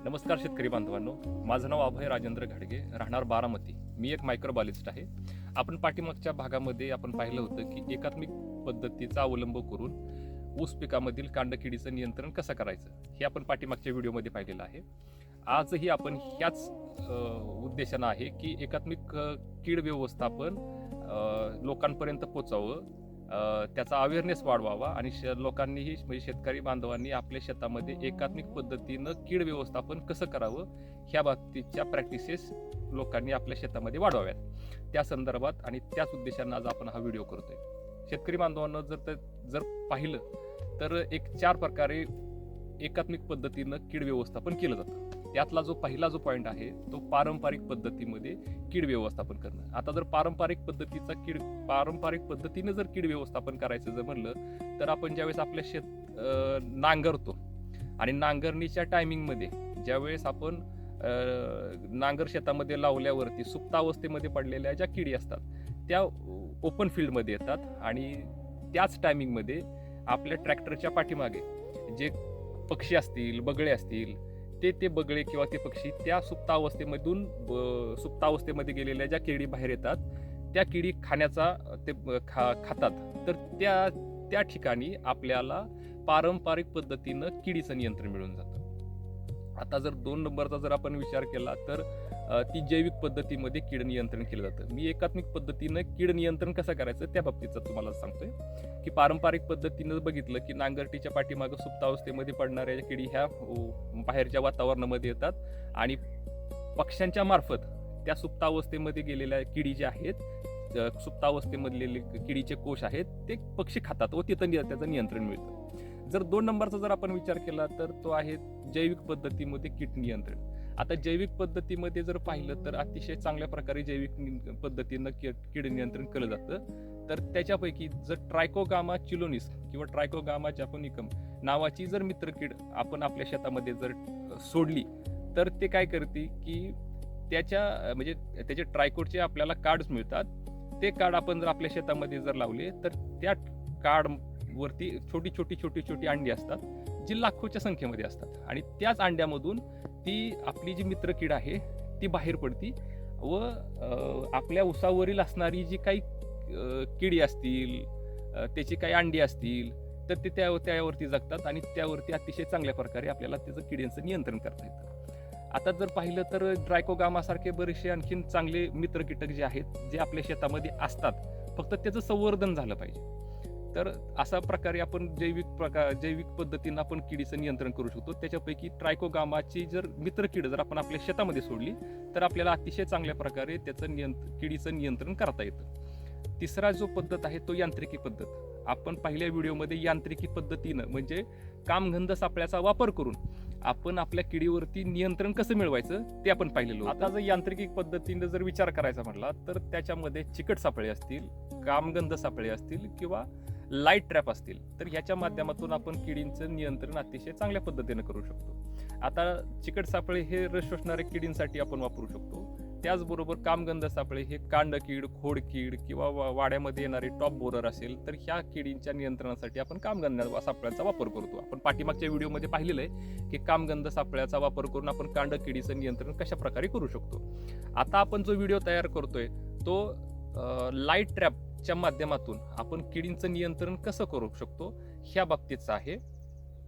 नमस्कार शेतकरी बांधवांनो, माझं नाव अभय राजेंद्र घाडगे, राहणार बारामती. मी एक मायक्रोबायोलॉजिस्ट आहे. आपण पाठीमागच्या भागामध्ये आपण पाहिलं होतं की एकात्मिक पद्धतीचा अवलंब करून ऊस पिकामधील कांडकिडीचं नियंत्रण कसं करायचं हे आपण पाठीमागच्या व्हिडिओमध्ये पाहिलेलं आहे. आजही आपण ह्याच उद्देशानं आहे की एकात्मिक कीड व्यवस्थापन लोकांपर्यंत पोचावं, त्याचा अवेअरनेस वाढवावा आणि लोकांनीही म्हणजे शेतकरी बांधवांनी आपल्या शेतामध्ये एकात्मिक पद्धतीनं कीड व्यवस्थापन कसं करावं ह्या बाबतीच्या प्रॅक्टिसेस लोकांनी आपल्या शेतामध्ये वाढवाव्यात. त्या संदर्भात आणि त्याच उद्देशानं आज आपण हा व्हिडिओ करतोय. शेतकरी बांधवांना जर पाहिलं तर एक 4 प्रकारे एकात्मिक पद्धतीनं कीड व्यवस्थापन केलं जातं. त्यातला जो पहिला पॉईंट आहे तो पारंपरिक पद्धतीमध्ये कीड व्यवस्थापन करणं. आता जर पारंपरिक पद्धतीनं जर कीड व्यवस्थापन करायचं जर म्हणलं तर आपण ज्यावेळेस आपल्या शेत नांगरतो आणि नांगरणीच्या टायमिंगमध्ये ज्यावेळेस आपण नांगर शेतामध्ये लावल्यावरती सुप्तावस्थेमध्ये पडलेल्या ज्या किडी असतात त्या ओपन फील्डमध्ये येतात आणि त्याच टायमिंगमध्ये आपल्या ट्रॅक्टरच्या पाठीमागे जे पक्षी असतील, बगळे असतील, ते बगळे किंवा ते पक्षी त्या सुप्तावस्थेमध्ये गेलेल्या ज्या किडी बाहेर येतात त्या किडी खाण्याचा खातात. तर त्या ठिकाणी आपल्याला पारंपरिक पद्धतीनं किडीचं नियंत्रण मिळून जातं. आता जर 2 नंबरचा जर आपण विचार केला तर ती जैविक पद्धतीमध्ये कीड नियंत्रण केलं जातं. मी एकात्मिक पद्धतीनं कीड नियंत्रण कसं करायचं त्या बाबतीचं तुम्हाला सांगतोय की पारंपरिक पद्धतीनं बघितलं की नांगरटीच्या पाठीमागं सुप्तावस्थेमध्ये पडणाऱ्या किडी ह्या बाहेरच्या वातावरणामध्ये येतात आणि पक्ष्यांच्या मार्फत त्या सुप्तावस्थेमध्ये गेलेल्या किडी ज्या आहेत, सुप्तावस्थेमधले किडीचे कोश आहेत ते पक्षी खातात व तिथं त्याचं नियंत्रण मिळतं. जर 2 नंबरचा जर आपण विचार केला तर तो आहे जैविक पद्धतीमध्ये कीड नियंत्रण. आता जैविक पद्धतीमध्ये जर पाहिलं तर अतिशय चांगल्या प्रकारे जैविक पद्धतीनं कीड नियंत्रण केलं जातं. तर त्याच्यापैकी जर ट्रायकोगामा चिलोनिस किंवा ट्रायकोगामा जॅपोनिकम नावाची जर मित्रकीड आपण आपल्या शेतामध्ये जर सोडली तर ते काय करते की त्याचे ट्रायकोडचे आपल्याला कार्ड्स मिळतात. ते कार्ड आपण जर आपल्या शेतामध्ये जर लावले तर त्या कार्डवरती छोटी अंडी असतात जी लाखोच्या संख्येमध्ये असतात आणि त्याच अंड्यामधून ती आपली जी मित्रकीड आहे ती बाहेर पडती व आपल्या उसावरील असणारी जी काही किडी असतील, त्याची काही अंडी असतील तर ते त्यावरती जगतात आणि त्यावरती अतिशय चांगल्या प्रकारे आपल्याला त्याचं किडींचं नियंत्रण करता येतं. आता जर पाहिलं तर ट्रायकोगामासारखे बरेचसे आणखीन चांगले मित्र कीटक जे आहेत जे आपल्या शेतामध्ये असतात, फक्त त्याचं संवर्धन झालं पाहिजे. तर अशा प्रकारे आपण जैविक पद्धतीनं आपण किडीचं नियंत्रण करू शकतो. त्याच्यापैकी ट्रायकोगामाची जर मित्रकीड जर आपण आपल्या शेतामध्ये सोडली तर आपल्याला अतिशय चांगल्या प्रकारे त्याचं किडीचं नियंत्रण करता येतं. तिसरा जो पद्धत आहे तो यांत्रिकी पद्धत. आपण पहिल्या व्हिडिओमध्ये यांत्रिकी पद्धतीनं म्हणजे कामगंध सापळ्याचा वापर करून आपण आपल्या किडीवरती नियंत्रण कसं मिळवायचं ते आपण पाहिलेलो. आता जर यांत्रिकी पद्धतीनं जर विचार करायचा म्हटला तर त्याच्यामध्ये चिकट सापळे असतील, कामगंध सापळे असतील किंवा लाईट ट्रॅप असतील तर ह्याच्या माध्यमातून आपण किडींचं नियंत्रण अतिशय चांगल्या पद्धतीने करू शकतो. आता चिकट सापळे हे रस शोषणाऱ्या किडींसाठी आपण वापरू शकतो. त्याचबरोबर कामगंध सापळे हे कांडकीड, खोडकीड किंवा वाड्यामध्ये येणारे टॉप बोरर असेल तर ह्या किडींच्या नियंत्रणासाठी आपण कामगंध सापळ्याचा वापर करतो. आपण पाठीमागच्या व्हिडिओमध्ये पाहिलेलं आहे की कामगंध सापळ्याचा वापर करून आपण कांडकिडीचं नियंत्रण कशा प्रकारे करू शकतो. आता आपण जो व्हिडिओ तयार करतोय तो लाईट ट्रॅपच्या माध्यमातून आपण किडींचं नियंत्रण कसं करू शकतो ह्या बाबतीतचा आहे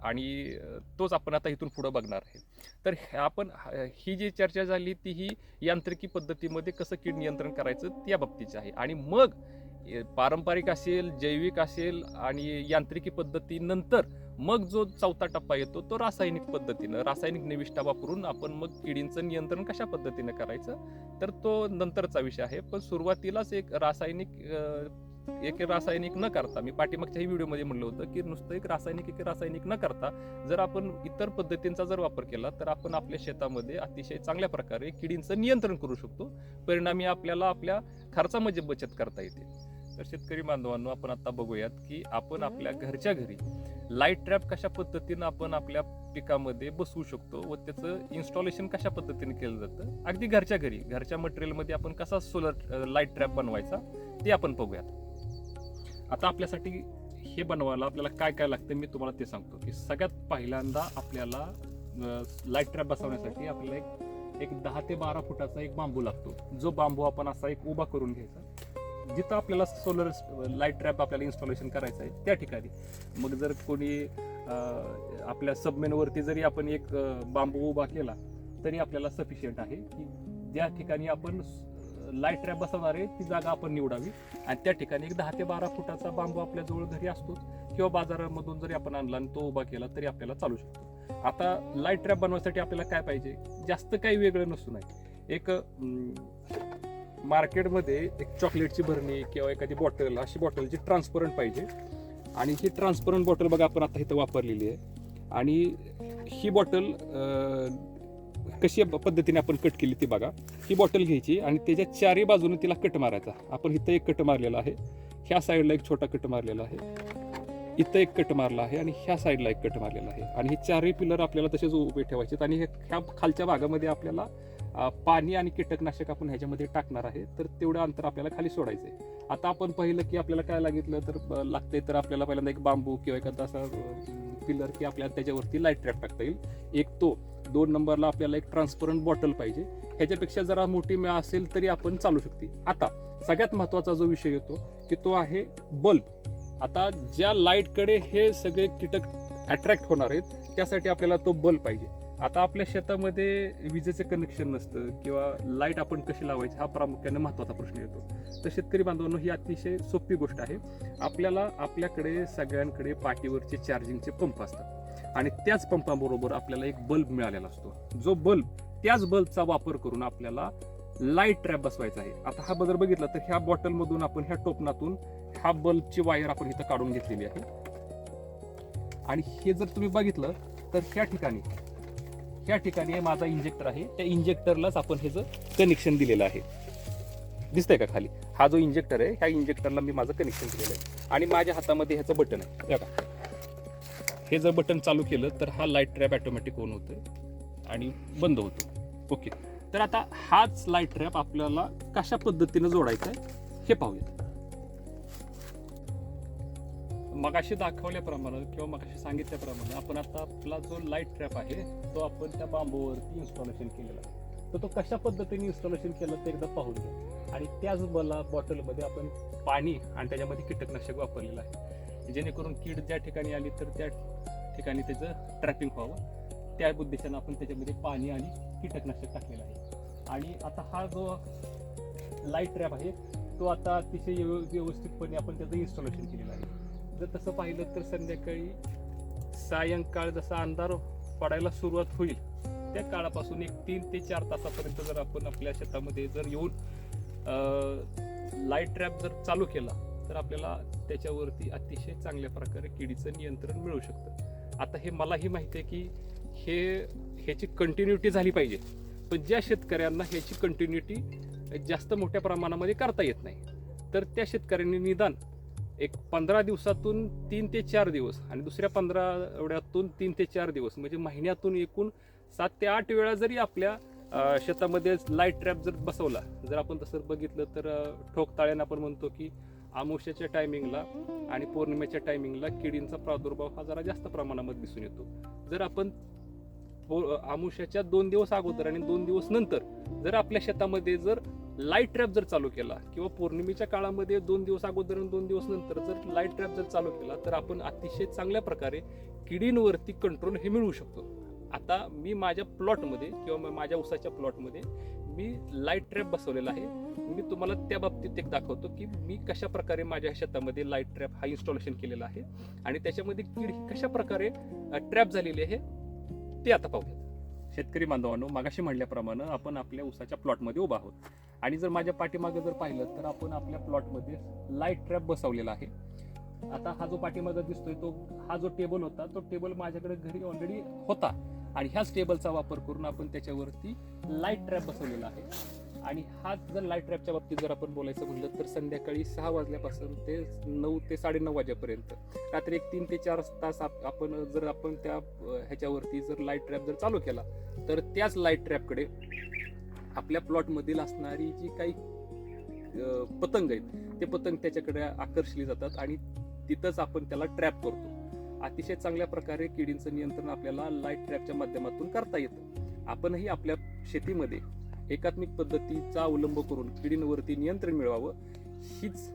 आणि तोच आपण आता इथून पुढे बघणार आहे. तर आपण ही जी चर्चा झाली ती ही यांत्रिकी पद्धतीमध्ये कसं कीड नियंत्रण करायचं त्या बाबतीची आहे. आणि मग पारंपरिक असेल, जैविक असेल आणि यांत्रिकी पद्धतीनंतर मग जो 4था टप्पा येतो तो रासायनिक पद्धतीनं, रासायनिक निविष्ठा वापरून आपण मग किडींचं नियंत्रण कशा पद्धतीनं करायचं तर तो नंतरचा विषय आहे. पण सुरुवातीलाच एक रासायनिक न करता, मी पाठीमागच्याही व्हिडिओमध्ये म्हणलं होतं की नुसतं एक रासायनिक न करता जर आपण इतर पद्धतींचा जर वापर केला तर आपण आपल्या शेतामध्ये अतिशय चांगल्या प्रकारे किडींचं नियंत्रण करू शकतो. परिणामी आपल्याला आपल्या खर्चामध्ये बचत करता येते. तर शेतकरी बांधवांनो, आपण आता बघूयात की आपण आपल्या घरच्या घरी लाईट ट्रॅप कशा पद्धतीनं आपण आपल्या पिकामध्ये बसवू शकतो व त्याचं इन्स्टॉलेशन कशा पद्धतीने केलं जातं. अगदी घरच्या घरी, घरच्या मटेरियलमध्ये आपण कसा सोलर लाईट ट्रॅप बनवायचा ते आपण बघूयात. आता आपल्यासाठी हे बनवायला आपल्याला काय काय लागतं मी तुम्हाला ते सांगतो की सगळ्यात पहिल्यांदा आपल्याला लाईट ट्रॅप बसवण्यासाठी आपल्याला एक 10 ते 12 फुटाचा एक बांबू लागतो. जो बांबू आपण असा एक उभा करून घ्यायचा. जिथं आपल्याला सोलर लाईट ट्रॅप आपल्याला इन्स्टॉलेशन करायचं आहे त्या ठिकाणी. मग जर कोणी आपल्या सबमेनवरती जरी आपण एक बांबू उभा केला तरी आपल्याला सफिशियंट आहे की ज्या ठिकाणी आपण लाईट ट्रॅप बसवणार आहे ती जागा आपण निवडावी आणि त्या ठिकाणी एक 10 ते 12 फुटाचा बांबू आपल्या जवळ घरी असतोच किंवा बाजारामधून जरी आपण आणला आणि तो उभा केला तरी आपल्याला चालू शकतो. आता लाईट ट्रॅप बनवण्यासाठी आपल्याला काय पाहिजे, जास्त काही वेगळं नसू नये. एक मार्केटमध्ये एक चॉकलेटची भरणी किंवा एखादी बॉटल, अशी बॉटल जी ट्रान्सपरंट पाहिजे. आणि ही ट्रान्सपरंट बॉटल बघा आपण आता इथं वापरलेली आहे. आणि ही बॉटल कशी पद्धतीने आपण कट केली ती बघा. ही बॉटल घ्यायची आणि त्याच्या चारही बाजूने तिला कट मारायचा. आपण इथं एक कट मारलेला आहे, ह्या साईडला एक छोटा कट मारलेला आहे, इथं एक कट मारला आहे आणि ह्या साईडला एक कट मारलेला आहे. आणि हे चारही पिलर आपल्याला तसेच उभे ठेवायचे. आणि ह्या खालच्या भागामध्ये आपल्याला पाणी आणि कीटकनाशक आपण ह्याच्यामध्ये टाकणार आहे, तर तेवढं अंतर आपल्याला खाली सोडायचं आहे. आता आपण पाहिलं की आपल्याला काय लागतंय तर आपल्याला पहिल्यांदा एक बांबू किंवा एखादा असा पिलर की आपल्याला त्याच्यावरती लाईट ट्रॅप टाकता येईल. एक तो 2 नंबरला आपल्याला एक ट्रान्सपरंट बॉटल पाहिजे. ह्याच्यापेक्षा जरा मोठी असेल तरी आपण चालू शकते. आता सगळ्यात महत्त्वाचा जो विषय येतो की तो आहे बल्ब. आता ज्या लाईटकडे हे सगळे कीटक अट्रॅक्ट होणार आहेत त्यासाठी आपल्याला तो बल्ब पाहिजे. आता आपल्या शेतामध्ये विजेचे कनेक्शन नसतं किंवा लाईट आपण कशी लावायची हा प्रामुख्याने महत्त्वाचा प्रश्न येतो. तर शेतकरी बांधवांनो ही अतिशय सोपी गोष्ट आहे. आपल्याकडे सगळ्यांकडे पाठीवरचे चार्जिंगचे पंप असतात आणि त्याच पंपाबरोबर आपल्याला एक बल्ब मिळालेला असतो. जो बल्ब, त्याच बल्बचा वापर करून आपल्याला लाईट ट्रॅप बसवायचा आहे. आता हा बदल बघितला तर ह्या बॉटलमधून आपण ह्या टोपणातून ह्या बल्बची वायर आपण इथं काढून घेतलेली आहे. आणि हे जर तुम्ही बघितलं तर ह्या ठिकाणी माझा इंजेक्टर आहे. त्या इंजेक्टरलाच आपण ह्याचं कनेक्शन दिलेलं आहे. दिसतंय का खाली हा जो इंजेक्टर आहे, ह्या इंजेक्टरला मी माझं कनेक्शन दिलेलं आहे. आणि माझ्या हातामध्ये ह्याचं बटन आहे बघा. हे जर बटन चालू केलं तर हा लाईट ट्रॅप ऑटोमॅटिक ऑन होतोय आणि बंद होतो. ओके, तर आता हाच लाईट ट्रॅप आपल्याला कशा पद्धतीने जोडायचा आहे हे पाहूया. मगाशी दाखवल्याप्रमाणे किंवा मगाशी सांगितल्याप्रमाणे आपण आता आपला जो लाईट ट्रॅप आहे तो आपण त्या बांबूवरती इन्स्टॉलेशन केलेला आहे. तर तो कशा पद्धतीने इन्स्टॉलेशन केलं ते एकदा पाहून घ्या. आणि त्याच बॉटलमध्ये आपण पाणी आणि त्याच्यामध्ये कीटकनाशक वापरलेलं आहे, जेणेकरून कीड ज्या ठिकाणी आली तर त्या ठिकाणी त्याचं ट्रॅपिंग व्हावं. त्या उद्देशानं आपण त्याच्यामध्ये पाणी आणि कीटकनाशक टाकलेलं आहे. आणि आता हा जो लाईट ट्रॅप आहे तो आता अतिशय व्यवस्थितपणे आपण त्याचं इन्स्टॉलेशन केलेलं आहे. जर तसं पाहिलं तर संध्याकाळी सायंकाळ जसा अंधार पडायला सुरुवात होईल त्या काळापासून एक 3 ते 4 तासापर्यंत जर आपण आपल्या शेतामध्ये जर येऊन लाईट ट्रॅप जर चालू केला तर आपल्याला त्याच्यावरती अतिशय चांगल्या प्रकारे किडीचं नियंत्रण मिळू शकतं. आता हे मलाही माहिती आहे की ह्याची कंटिन्युटी झाली पाहिजे, पण ज्या शेतकऱ्यांना ह्याची कंटिन्युटी जास्त मोठ्या प्रमाणामध्ये करता येत नाही तर त्या शेतकऱ्यांनी निदान एक 15 दिवसातून 3 ते 4 दिवस आणि दुसऱ्या 15 आठवड्यातून 3 ते 4 दिवस म्हणजे महिन्यातून एकूण 7 ते 8 वेळा जरी आपल्या शेतामध्ये लाईट ट्रॅप जर बसवला, जर आपण तसं बघितलं तर ठोकताळ्यानं आपण म्हणतो की अमावस्याच्या टायमिंगला आणि पौर्णिमेच्या टायमिंगला किडींचा प्रादुर्भाव हा जरा जास्त प्रमाणामध्ये दिसून येतो. जर आपण अमावस्याच्या 2 दिवस अगोदर आणि 2 दिवस नंतर जर आपल्या शेतामध्ये जर लाईट ट्रॅप जर चालू केला किंवा पौर्णिमेच्या काळामध्ये 2 दिवस अगोदर आणि 2 दिवस नंतर जर लाईट ट्रॅप जर चालू केला तर आपण अतिशय चांगल्या प्रकारे किडींवरती कंट्रोल हे मिळवू शकतो. आता मी माझ्या प्लॉटमध्ये किंवा माझ्या ऊसाच्या प्लॉटमध्ये मी लाईट ट्रॅप बसवलेला आहे. मी तुम्हाला त्या बाबतीत एक दाखवतो की मी कशा प्रकारे माझ्या शेतामध्ये लाईट ट्रॅप हा इन्स्टॉलेशन केलेला आहे आणि त्याच्यामध्ये कीड कशा प्रकारे ट्रॅप झालेली आहे ते आता पाहूया. शेतकरी बांधवांनो, मागाशी म्हणल्याप्रमाणे आपण आपल्या ऊसाच्या प्लॉटमध्ये उभा आहोत आणि जर माझ्या पाठीमागे जर पाहिलं तर आपण आपल्या प्लॉटमध्ये लाईट ट्रॅप बसवलेला आहे. आता हा जो पाठीमागे दिसतोय तो हा जो टेबल होता तो टेबल माझ्याकडे घरी ऑलरेडी होता आणि ह्याच टेबलचा वापर करून आपण त्याच्यावरती लाईट ट्रॅप बसवलेला आहे. आणि हा जर लाईट ट्रॅपच्या बाबतीत जर आपण बोलायचं म्हटलं तर संध्याकाळी 6 वाजल्यापासून ते 9 ते 9:30 वाजेपर्यंत रात्री एक 3 ते 4 तास आपण त्या ह्याच्यावरती जर लाईट ट्रॅप जर चालू केला तर त्याच लाईट ट्रॅपकडे आपल्या प्लॉटमधील असणारी जी काही पतंग आहेत ते पतंग त्याच्याकडे आकर्षली जातात आणि तिथंच आपण त्याला ट्रॅप करतो. अतिशय चांगल्या प्रकारे किडींचं नियंत्रण आपल्याला लाईट ट्रॅपच्या माध्यमातून करता येतं. आपणही आपल्या शेतीमध्ये एकात्मिक पद्धतीचा अवलंब करून किडींवरती नियंत्रण मिळवावं हीच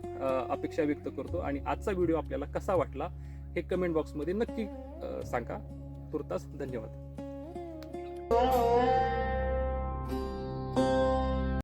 अपेक्षा व्यक्त करतो. आणि आजचा व्हिडिओ आपल्याला कसा वाटला हे कमेंट बॉक्समध्ये नक्की सांगा. तुर्तास धन्यवाद.